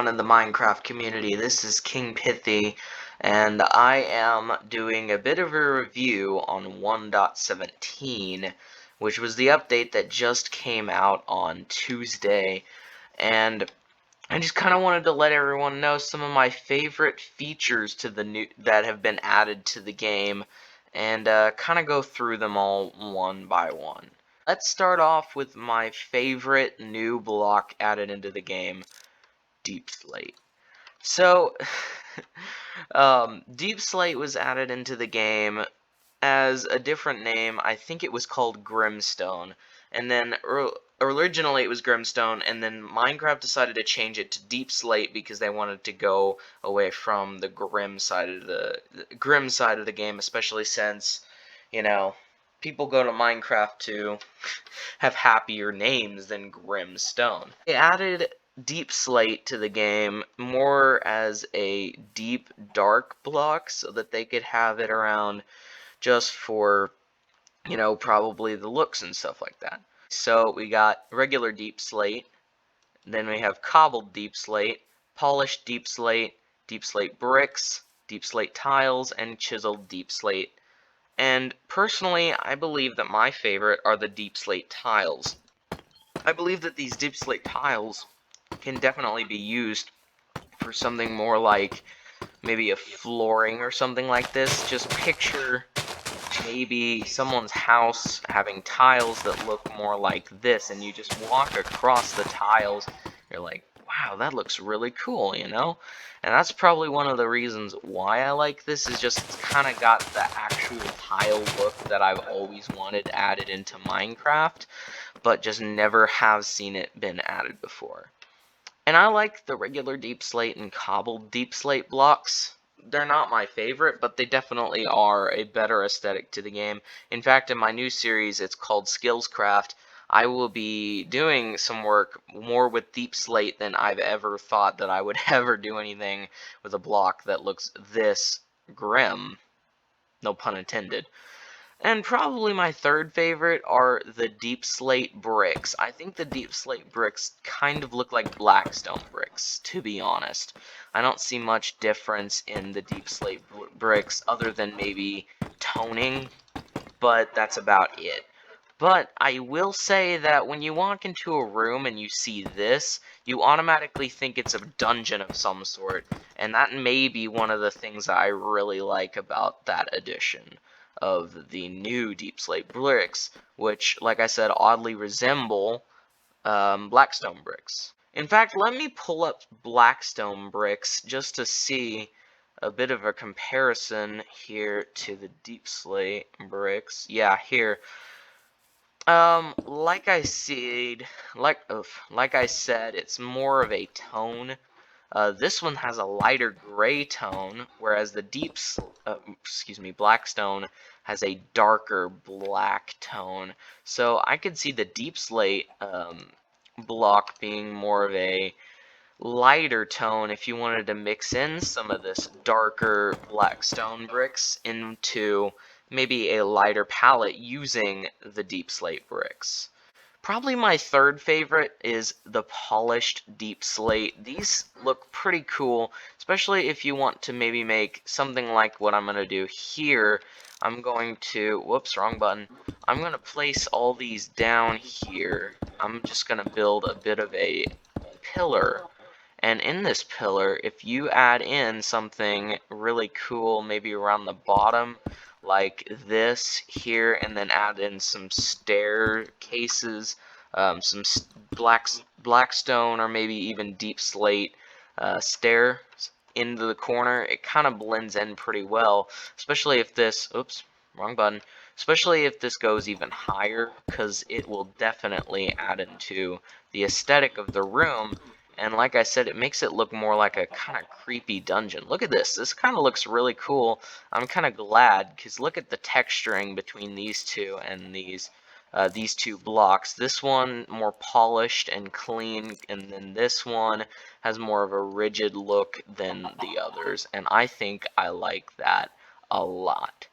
on in the Minecraft community? This is King Pithy, and I am doing a bit of a review on 1.17, which was the update that just came out on Tuesday, and I just kind of wanted to let everyone know some of my favorite features to the new that have been added to the game, and kind of go through them all one by one. Let's start off with my favorite new block added into the game, Deep Slate. So, Deep Slate was added into the game as a different name. I think it was called Grimstone, and then originally it was Grimstone, and then Minecraft decided to change it to Deep Slate because they wanted to go away from the grim side of the game, especially since, you know, people go to Minecraft to have happier names than Grimstone. They added Deep Slate to the game more as a deep dark block so that they could have it around just for, probably the looks and stuff like that. So we got regular Deep Slate, then we have cobbled Deep Slate, polished Deep Slate bricks, Deep Slate tiles, and chiseled Deep Slate. And personally, I believe that my favorite are the Deep Slate tiles. I believe that these Deep Slate tiles can definitely be used for something more like maybe a flooring or something like this. Just picture maybe someone's house having tiles that look more like this, and you just walk across the tiles, you're like, wow, that looks really cool, And that's probably one of the reasons why I like this, is just it's kind of got the actual tile look that I've always wanted added into Minecraft, but just never have seen it been added before. And I like the regular Deep Slate and cobbled Deep Slate blocks. They're not my favorite, but they definitely are a better aesthetic to the game. In fact, in my new series, it's called Skillscraft, I will be doing some work more with Deep Slate than I've ever thought that I would ever do anything with a block that looks this grim. No pun intended. And probably my third favorite are the Deep Slate bricks. I think the Deep Slate bricks kind of look like Blackstone bricks, to be honest. I don't see much difference in the Deep Slate bricks other than maybe toning, but that's about it. But I will say that when you walk into a room and you see this, you automatically think it's a dungeon of some sort, and that may be one of the things that I really like about that edition of the new Deep Slate bricks, which, like I said, oddly resemble Blackstone bricks. In fact, let me pull up Blackstone bricks just to see a bit of a comparison here to the Deep Slate bricks. Yeah, here. Like I said, it's more of a tone. This one has a lighter gray tone, whereas the Blackstone has a darker black tone. So I could see the Deep Slate block being more of a lighter tone if you wanted to mix in some of this darker Blackstone bricks into maybe a lighter palette using the Deep Slate bricks. Probably my third favorite is the polished Deep Slate. These look pretty cool, especially if you want to maybe make something like what I'm going to do here. I'm going to, whoops, wrong button. I'm going to place all these down here. I'm just going to build a bit of a pillar. And in this pillar, if you add in something really cool, maybe around the bottom, like this here, and then add in some staircases, some Blackstone, or maybe even Deep Slate stairs into the corner, it kind of blends in pretty well, especially if this, oops, wrong button, especially if this goes even higher, because it will definitely add into the aesthetic of the room. And like I said, it makes it look more like a kind of creepy dungeon. Look at this. This kind of looks really cool. I'm kind of glad, because look at the texturing between these two and these two blocks. This one more polished and clean, and then this one has more of a rigid look than the others. And I think I like that a lot.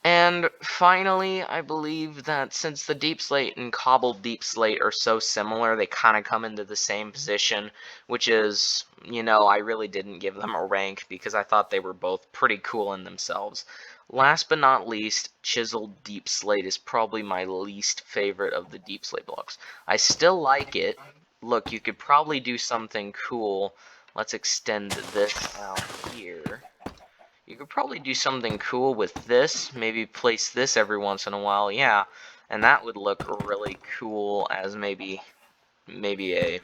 And finally, I believe that since the Deep Slate and Cobbled Deep Slate are so similar, they kind of come into the same position, which is, I really didn't give them a rank because I thought they were both pretty cool in themselves. Last but not least, Chiseled Deep Slate is probably my least favorite of the Deep Slate blocks. I still like it. Look, you could probably do something cool. Let's extend this out here. You could probably do something cool with this, maybe place this every once in a while, yeah, and that would look really cool as maybe a,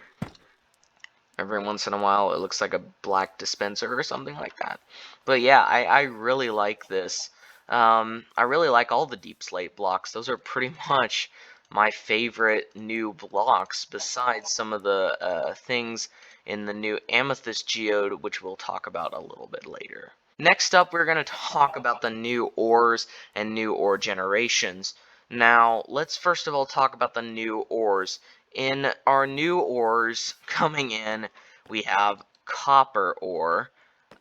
every once in a while it looks like a black dispenser or something like that. But yeah, I really like this. I really like all the Deep Slate blocks. Those are pretty much my favorite new blocks, besides some of the things in the new Amethyst Geode, which we'll talk about a little bit later. Next up, we're going to talk about the new ores and new ore generations. Now, let's first of all talk about the new ores. In our new ores coming in, we have copper ore,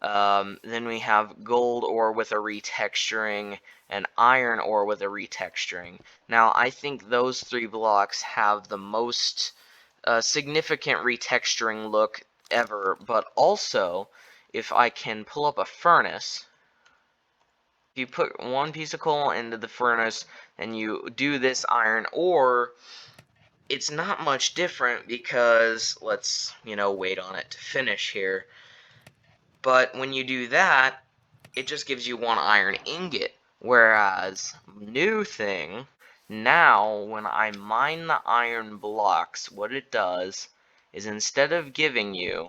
then we have gold ore with a retexturing, and iron ore with a retexturing. Now, I think those three blocks have the most significant retexturing look ever, but also, if I can pull up a furnace, if you put one piece of coal into the furnace and you do this iron ore, it's not much different because, let's, wait on it to finish here. But when you do that, it just gives you one iron ingot. Whereas, new thing, now when I mine the iron blocks, what it does is instead of giving you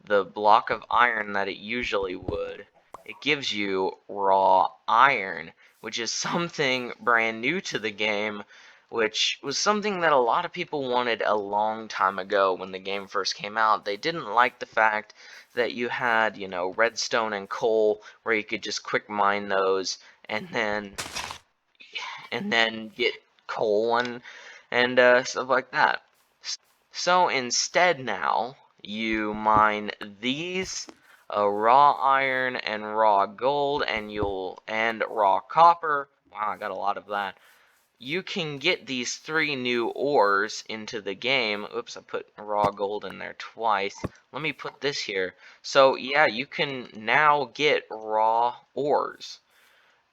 the block of iron that it usually would, it gives you raw iron, which is something brand new to the game, which was something that a lot of people wanted a long time ago when the game first came out. They didn't like the fact that you had, redstone and coal where you could just quick mine those and then get coal and stuff like that. So instead now, you mine these raw iron and raw gold and raw copper. Wow, I got a lot of that. You can get these 3 new ores into the game. Oops, I put raw gold in there twice. Let me put this here. So yeah, you can now get raw ores.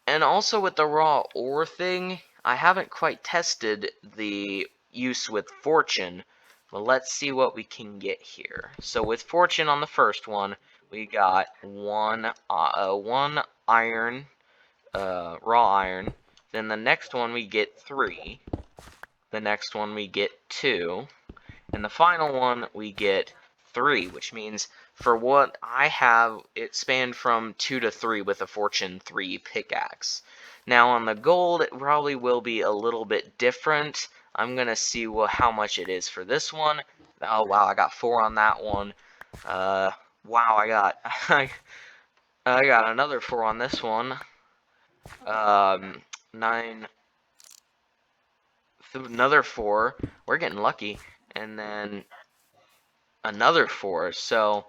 And also with the raw ore thing, I haven't quite tested the use with fortune, but let's see what we can get here. So with fortune on the first one, we got one iron, raw iron. Then the next one we get 3. The next one we get 2. And the final one we get 3, which means for what I have, it spanned from 2 to 3 with a Fortune 3 pickaxe. Now on the gold, it probably will be a little bit different. I'm going to see how much it is for this one. Oh wow, I got 4 on that one. Wow, I got I got another 4 on this one. 9, another 4. We're getting lucky. And then another 4. So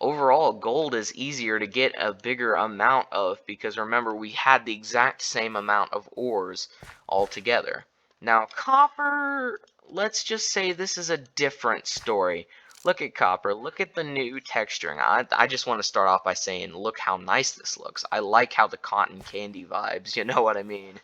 overall, gold is easier to get a bigger amount of because remember, we had the exact same amount of ores altogether. Now, copper, let's just say this is a different story. Look at copper. Look at the new texturing. I just want to start off by saying, look how nice this looks. I like how the cotton candy vibes, you know what I mean?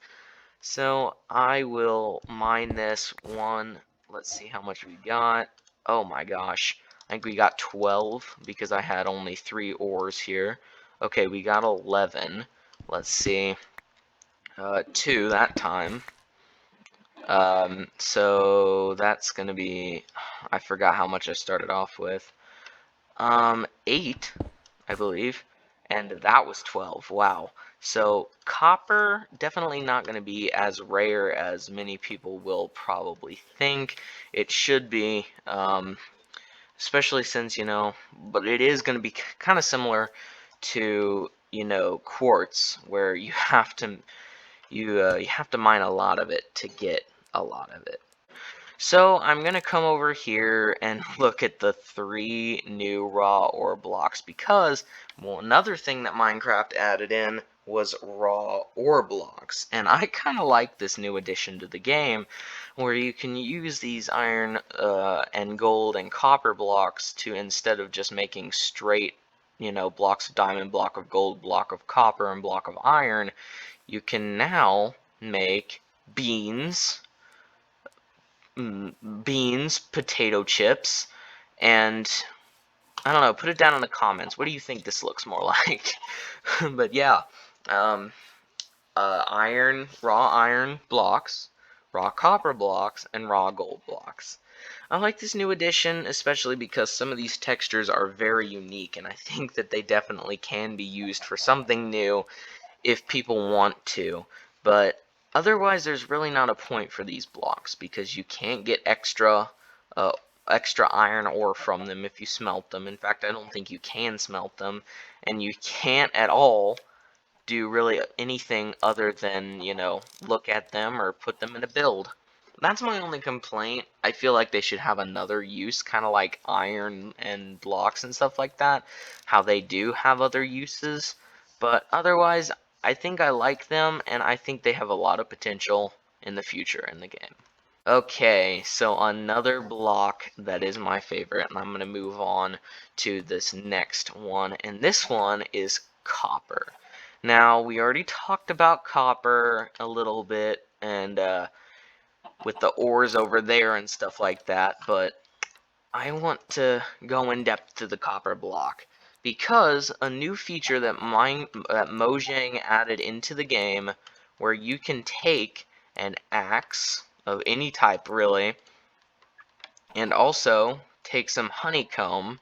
So I will mine this one. Let's see how much we got. Oh my gosh. I think we got 12 because I had only 3 ores here. Okay, we got 11. Let's see. 2 that time. So that's going to be... I forgot how much I started off with. 8, I believe. And that was 12. Wow. So copper, definitely not going to be as rare as many people will probably think it should be, especially since, but it is going to be kind of similar to, quartz, where you have to mine a lot of it to get a lot of it. So I'm going to come over here and look at the 3 new raw ore blocks because, well, another thing that Minecraft added in was raw ore blocks, and I kind of like this new addition to the game where you can use these iron and gold and copper blocks to, instead of just making straight, blocks of diamond, block of gold, block of copper, and block of iron, you can now make beans, potato chips, and I don't know, put it down in the comments. What do you think this looks more like? But yeah, um, raw iron blocks, raw copper blocks, and raw gold blocks. I like this new addition, especially because some of these textures are very unique, and I think that they definitely can be used for something new if people want to. But otherwise, there's really not a point for these blocks, because you can't get uh, extra iron ore from them if you smelt them. In fact, I don't think you can smelt them, and you can't at all do really anything other than, look at them or put them in a build. That's my only complaint. I feel like they should have another use, kind of like iron and blocks and stuff like that, how they do have other uses. But otherwise, I think I like them, and I think they have a lot of potential in the future in the game. Okay, so another block that is my favorite, and I'm going to move on to this next one, and this one is copper. Now, we already talked about copper a little bit, and with the ores over there and stuff like that, but I want to go in depth to the copper block, because a new feature that Mojang added into the game, where you can take an axe of any type really, and also take some honeycomb,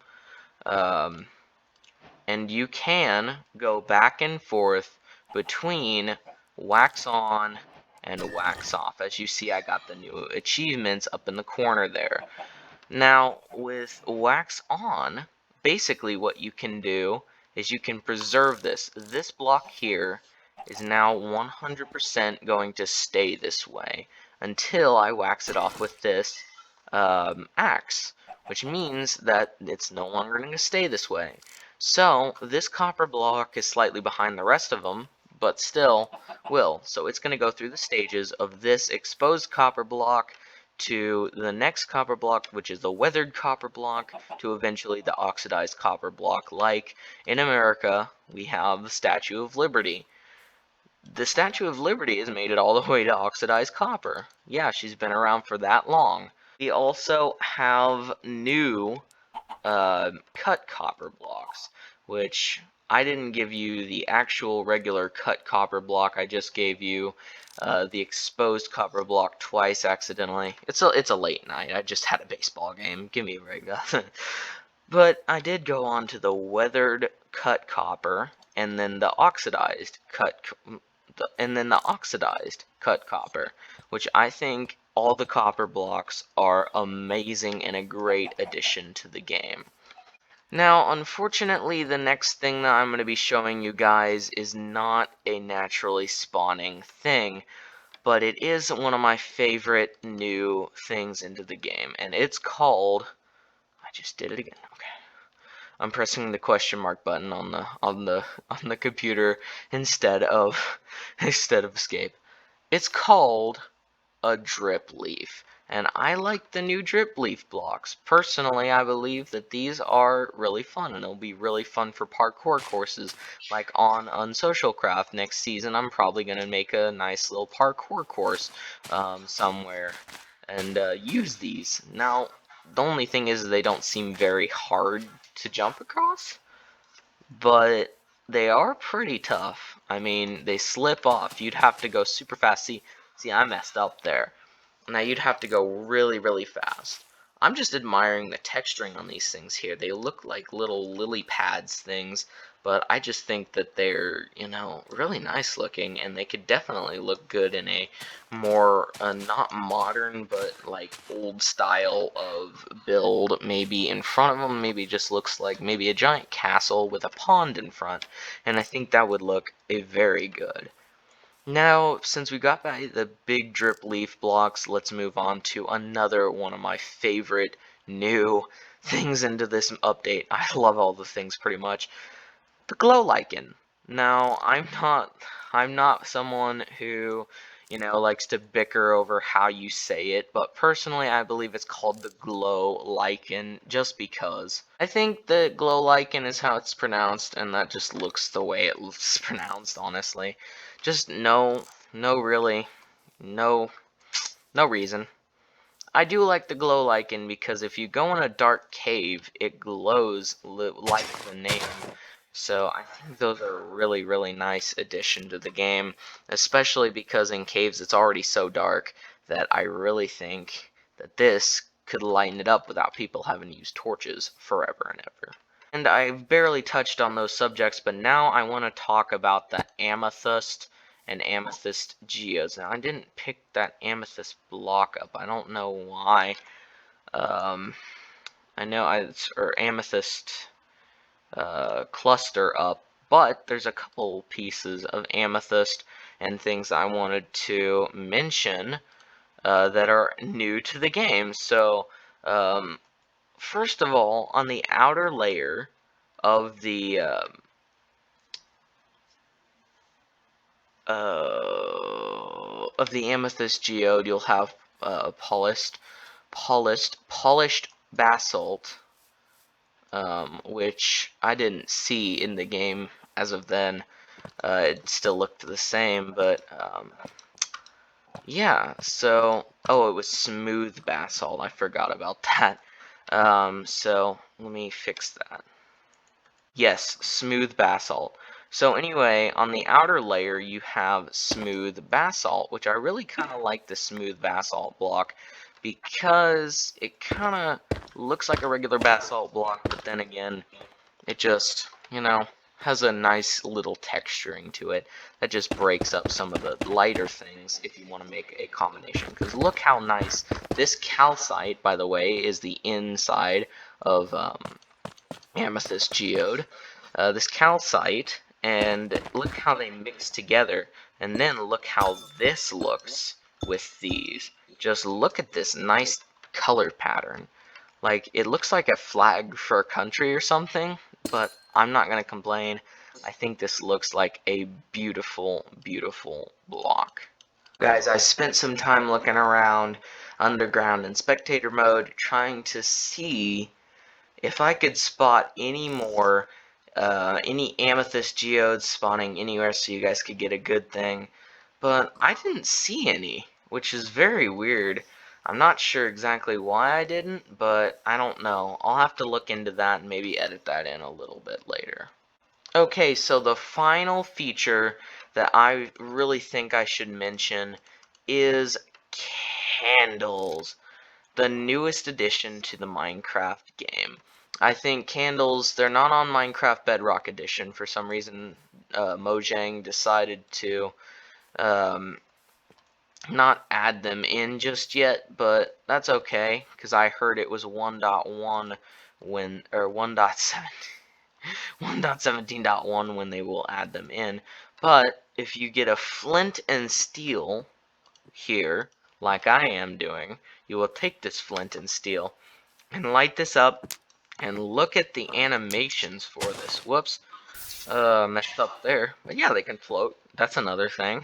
and you can go back and forth between wax on and wax off. As you see, I got the new achievements up in the corner there. Now, with wax on, basically what you can do is you can preserve this. This block here is now 100% going to stay this way until I wax it off with this axe, which means that it's no longer going to stay this way. So this copper block is slightly behind the rest of them, but still will. So it's going to go through the stages of this exposed copper block to the next copper block, which is the weathered copper block, to eventually the oxidized copper block. Like in America, we have the Statue of Liberty. The Statue of Liberty has made it all the way to oxidized copper. Yeah, she's been around for that long. We also have new cut copper blocks, which I didn't give you the actual regular cut copper block. I just gave you the exposed copper block twice accidentally. It's a late night. I just had a baseball game. Give me a break. But I did go on to the weathered cut copper, and then the oxidized cut copper, which I think all the copper blocks are amazing and a great addition to the game. Now, unfortunately, the next thing that I'm going to be showing you guys is not a naturally spawning thing, but it is one of my favorite new things into the game, and it's called, I just did it again, okay. I'm pressing the question mark button on the computer instead of escape. It's called a drip leaf, and I like the new drip leaf blocks. Personally, I believe that these are really fun, and it'll be really fun for parkour courses, like on Unsocial Craft next season. I'm probably gonna make a nice little parkour course somewhere and use these. Now, the only thing is they don't seem very hard to jump across, but they are pretty tough. I mean, they slip off. You'd have to go super fast. See, I messed up there. Now you'd have to go really, really fast. I'm just admiring the texturing on these things here. They look like little lily pads things, but I just think that they're, really nice looking, and they could definitely look good in a more, not modern, but like old style of build. Maybe in front of them, maybe just looks like maybe a giant castle with a pond in front, and I think that would look very good. Now, since we got by the big drip leaf blocks, let's move on to another one of my favorite new things into this update. I love all the things pretty much. The glow lichen. Now, I'm not someone who, you know, likes to bicker over how you say it, but personally I believe it's called the glow lichen just because. I think the glow lichen is how it's pronounced, and that just looks the way it looks pronounced, honestly. Just really, no, no reason. I do like the glow lichen because if you go in a dark cave, it glows like the name. So I think those are a really, really nice addition to the game, especially because in caves it's already so dark that I really think that this could lighten it up without people having to use torches forever and ever. And I've barely touched on those subjects, but now I want to talk about the amethyst and amethyst geodes. Now, I didn't pick that amethyst block up. I don't know why. I know or amethyst cluster up, but there's a couple pieces of amethyst and things I wanted to mention that are new to the game. So, first of all, on the outer layer of the amethyst geode, you'll have polished basalt, which I didn't see in the game as of then. It still looked the same, but yeah. So, oh, it was smooth basalt. I forgot about that. So let me fix that. Yes, smooth basalt. So anyway, on the outer layer you have smooth basalt, which I really kind of like the smooth basalt block because it kind of looks like a regular basalt block, but then again, it just, you know, has a nice little texturing to it that just breaks up some of the lighter things if you want to make a combination. Because look how nice this calcite, by the way, is the inside of amethyst geode, this calcite, and look how they mix together, and then look how this looks with these. Just look at this nice color pattern. Like, it looks like a flag for a country or something, but I'm not going to complain. I think this looks like a beautiful, beautiful block. Guys, I spent some time looking around underground in spectator mode trying to see if I could spot any amethyst geodes spawning anywhere so you guys could get a good thing, but I didn't see any, which is very weird. I'm not sure exactly why I didn't, but I don't know. I'll have to look into that and maybe edit that in a little bit later. Okay, so the final feature that I really think I should mention is candles, the newest addition to the Minecraft game. I think candles, they're not on Minecraft Bedrock Edition. For some reason, Mojang decided to um, not add them in just yet, but that's okay, because I heard it was 1.1 when, or 1.7, 1.17.1 when they will add them in. But if you get a flint and steel here, like I am doing, you will take this flint and steel and light this up and look at the animations for this. Whoops, messed up there. But yeah, they can float. That's another thing.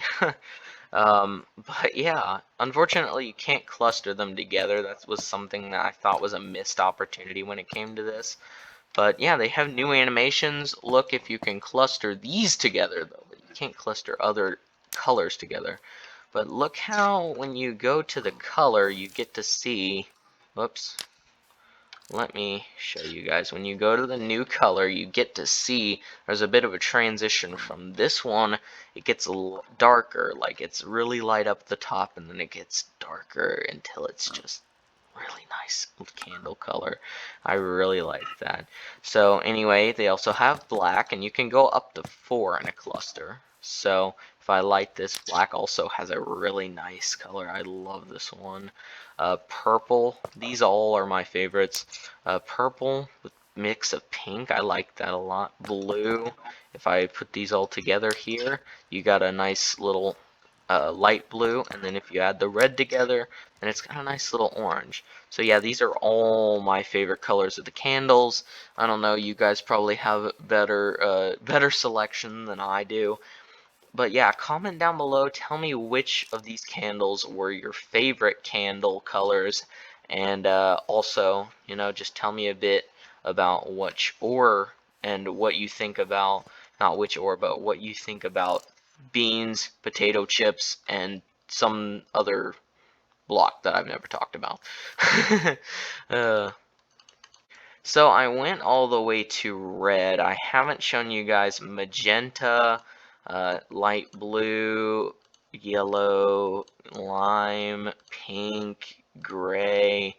But yeah, unfortunately you can't cluster them together. That was something that I thought was a missed opportunity when it came to this. But yeah, they have new animations. Look if you can cluster these together, though. But you can't cluster other colors together. But look how when you go to the color, you get to see, whoops, let me show you guys. When you go to the new color, you get to see there's a bit of a transition from this one. It gets a little darker, like it's really light up at the top, and then it gets darker until it's just really nice candle color. I really like that. So anyway, they also have black, and you can go up to 4 in a cluster. So if I light this, black also has a really nice color. I love this one. Purple, these all are my favorites. Purple with mix of pink, I like that a lot. Blue, if I put these all together here, you got a nice little light blue, and then if you add the red together, then it's got a nice little orange. So yeah, these are all my favorite colors of the candles. I don't know, you guys probably have better selection than I do. But yeah, comment down below, tell me which of these candles were your favorite candle colors, and also, you know, just tell me a bit about which ore and what you think about, not which ore, but what you think about beans, potato chips, and some other block that I've never talked about. uh, so I went all the way to red. I haven't shown you guys magenta, light blue, yellow, lime, pink, gray,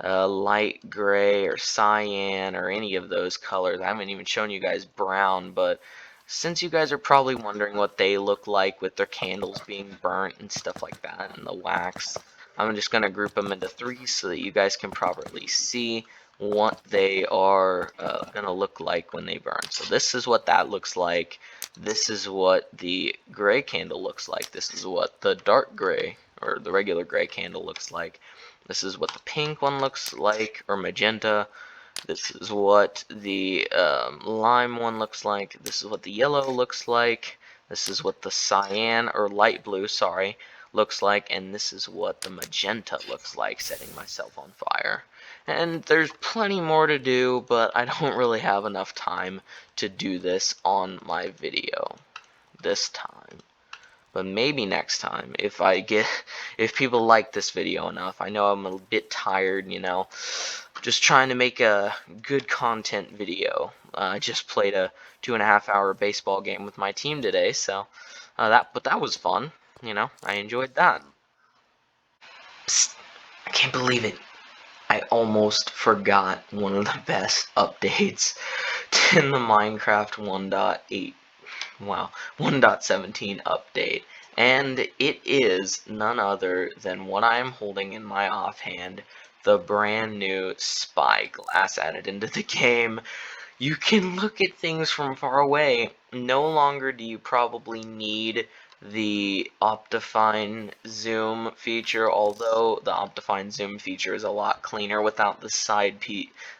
light gray, or cyan, or any of those colors. I haven't even shown you guys brown, but since you guys are probably wondering what they look like with their candles being burnt and stuff like that, and the wax, I'm just going to group them into three so that you guys can properly see what they are going to look like when they burn. So this is what that looks like. This is what the gray candle looks like. This is what the dark gray, or the regular gray candle looks like. This is what the pink one looks like, or magenta. This is what the lime one looks like. This is what the yellow looks like. This is what the cyan, or light blue, sorry, looks like. And this is what the magenta looks like, setting myself on fire. And there's plenty more to do, but I don't really have enough time to do this on my video this time. But maybe next time, if people like this video enough. I know I'm a bit tired, you know, just trying to make a good content video. I just played a 2.5-hour baseball game with my team today, so but that was fun, you know, I enjoyed that. Psst, I can't believe it. I almost forgot one of the best updates in the Minecraft 1.8. Wow, 1.17 update, and it is none other than what I am holding in my offhand, the brand new spyglass added into the game. You can look at things from far away. No longer do you probably need the Optifine zoom feature, although the Optifine zoom feature is a lot cleaner without the side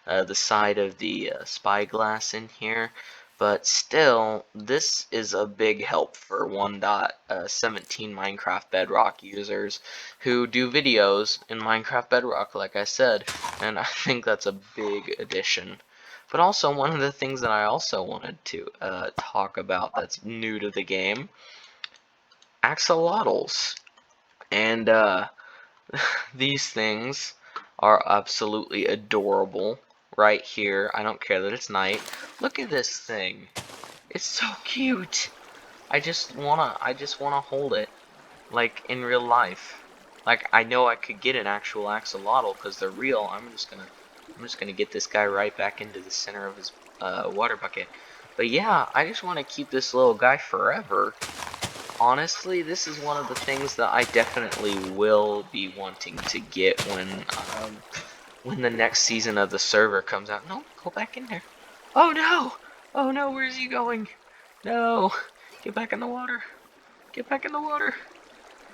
of the spyglass in here. But still, this is a big help for 1.17 Minecraft Bedrock users who do videos in Minecraft Bedrock, like I said, and I think that's a big addition. But also, one of the things that I also wanted to talk about that's new to the game, axolotls. And these things are absolutely adorable right here. I don't care that it's night. Look at this thing. It's so cute. I just wanna hold it, like in real life. Like, I know I could get an actual axolotl because they're real. I'm just gonna get this guy right back into the center of his water bucket. But yeah, I just want to keep this little guy forever. Honestly, this is one of the things that I definitely will be wanting to get when the next season of the server comes out. No, go back in there. Oh no! Oh no, where's he going? No! Get back in the water. Get back in the water.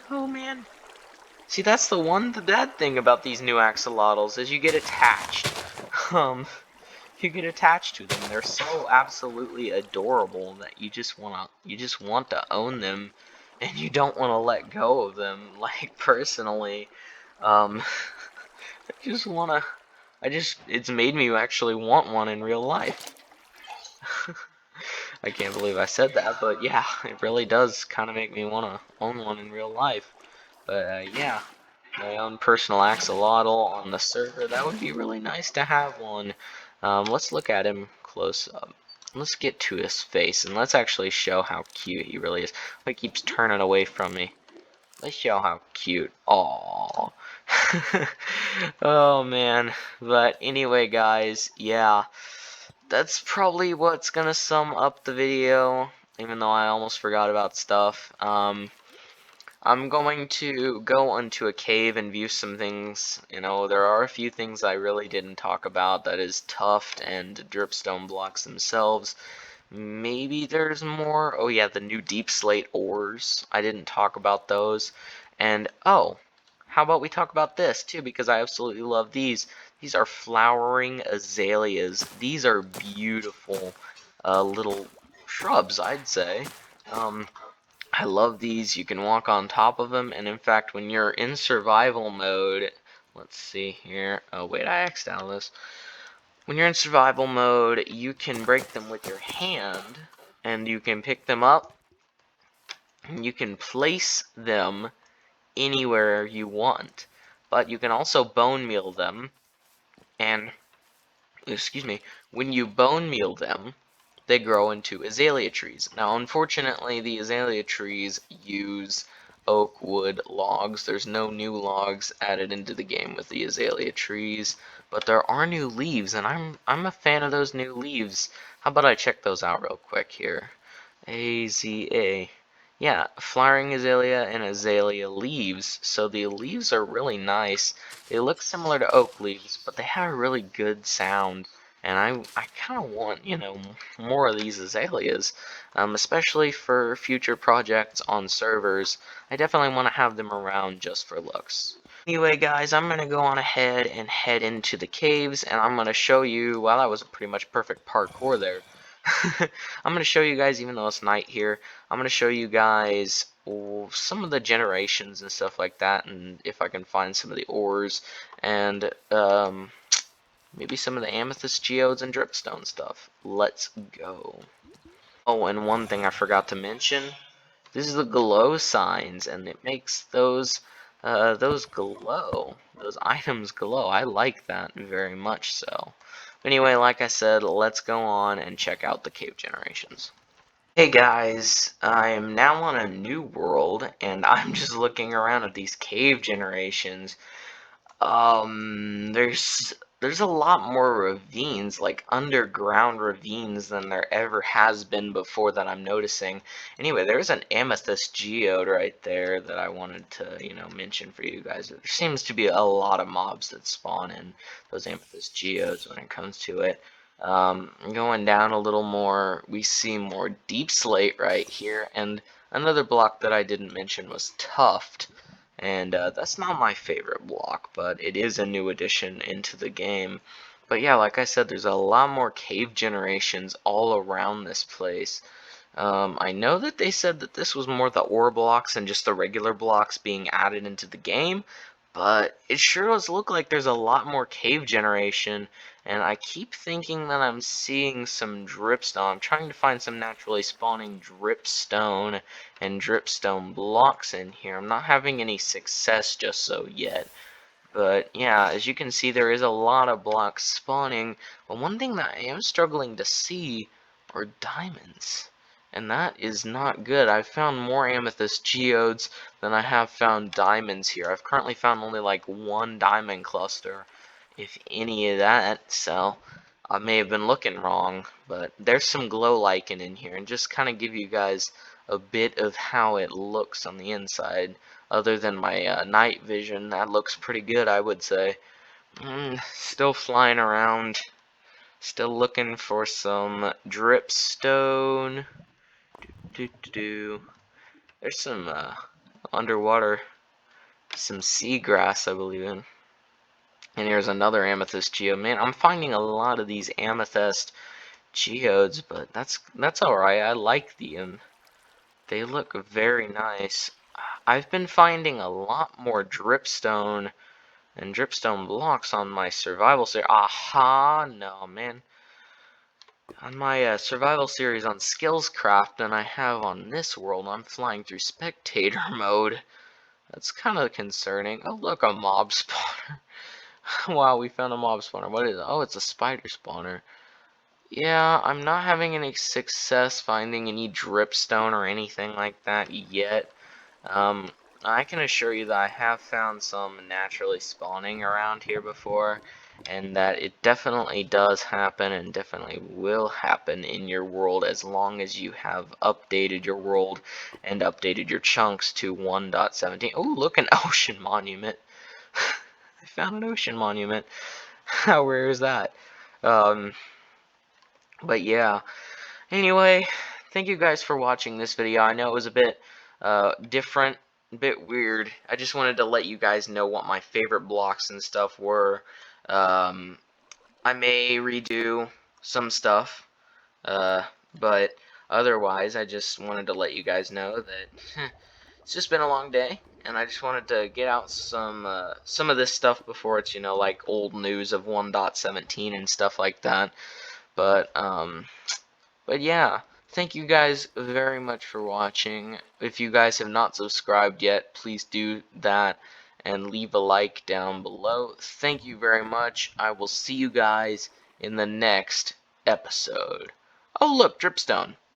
Oh man. See, that's the bad thing about these new axolotls is you get attached. You get attached to them. They're so absolutely adorable that you just want to own them, and you don't want to let go of them. Like, personally, I just wanna, it's made me actually want one in real life. I can't believe I said that, but yeah, it really does kind of make me want to own one in real life. But yeah, my own personal axolotl on the server, that would be really nice to have one. Let's look at him close up. Let's get to his face, and let's actually show how cute he really is. He keeps turning away from me. Let's show how cute. Aww. Oh, man. But anyway, guys, yeah. That's probably what's gonna sum up the video, even though I almost forgot about stuff. I'm going to go into a cave and view some things. You know, there are a few things I really didn't talk about, that is tuft and dripstone blocks themselves. Maybe there's more. Oh yeah, the new deep slate ores. I didn't talk about those. And oh, how about we talk about this too, because I absolutely love these. These are flowering azaleas. These are beautiful little shrubs, I'd say. Um, I love these. You can walk on top of them, and in fact, when you're in survival mode, let's see here. Oh wait, I X'd out of this. When you're in survival mode, you can break them with your hand, and you can pick them up, and you can place them anywhere you want. But you can also bone meal them, and, excuse me, when you bone meal them, they grow into azalea trees. Now, unfortunately, the azalea trees use oak wood logs. There's no new logs added into the game with the azalea trees, but there are new leaves, and I'm a fan of those new leaves. How about I check those out real quick here? AZA. Yeah, flowering azalea and azalea leaves. So the leaves are really nice. They look similar to oak leaves, but they have a really good sound. And I kind of want, more of these azaleas, especially for future projects on servers. I definitely want to have them around just for looks. Anyway, guys, I'm going to go on ahead and head into the caves, and I'm going to show you, well, that was a pretty much perfect parkour there. I'm going to show you guys, even though it's night here, I'm going to show you guys some of the generations and stuff like that, and if I can find some of the ores, and maybe some of the amethyst geodes and dripstone stuff. Let's go. Oh, and one thing I forgot to mention, this is the glow signs, and it makes those glow, those items glow. I like that very much so. Anyway, like I said, let's go on and check out the cave generations. Hey guys, I am now on a new world, and I'm just looking around at these cave generations. There's a lot more ravines, like underground ravines, than there ever has been before that I'm noticing. Anyway, there's an amethyst geode right there that I wanted to, mention for you guys. There seems to be a lot of mobs that spawn in those amethyst geodes when it comes to it. Going down a little more, we see more deep slate right here, and another block that I didn't mention was tuft. And that's not my favorite block, but it is a new addition into the game. But yeah, like I said, there's a lot more cave generations all around this place. I know that they said that this was more the ore blocks and just the regular blocks being added into the game, but it sure does look like there's a lot more cave generation, and I keep thinking that I'm seeing some dripstone. I'm trying to find some naturally spawning dripstone and dripstone blocks in here. I'm not having any success just so yet. But yeah, as you can see, there is a lot of blocks spawning. But one thing that I am struggling to see are diamonds. And that is not good. I've found more amethyst geodes than I have found diamonds here. I've currently found only like one diamond cluster, if any of that. So I may have been looking wrong. But there's some glow lichen in here. And just kind of give you guys a bit of how it looks on the inside. Other than my night vision, that looks pretty good, I would say. Still flying around. Still looking for some dripstone. There's some underwater, some seagrass, I believe in. And here's another amethyst geode. Man, I'm finding a lot of these amethyst geodes, but that's alright. I like them. They look very nice. I've been finding a lot more dripstone and dripstone blocks on my survival series. Aha, no, man. On my survival series on Skillscraft than I have on this world. I'm flying through spectator mode. That's kind of concerning. Oh, look, a mob spawner. Wow, we found a mob spawner. What is it? Oh, it's a spider spawner. Yeah, I'm not having any success finding any dripstone or anything like that yet. Um, I can assure you that I have found some naturally spawning around here before, and that it definitely does happen and definitely will happen in your world as long as you have updated your world and updated your chunks to 1.17. Oh, look, an ocean monument. I found an ocean monument. How rare is that? Um, but yeah. Anyway, thank you guys for watching this video. I know it was a bit different, a bit weird. I just wanted to let you guys know what my favorite blocks and stuff were. I may redo some stuff, but otherwise, I just wanted to let you guys know that it's just been a long day, and I just wanted to get out some of this stuff before it's, like old news of 1.17 and stuff like that. But yeah, thank you guys very much for watching. If you guys have not subscribed yet, please do that and leave a like down below. Thank you very much. I will see you guys in the next episode. Oh look, Dripstone.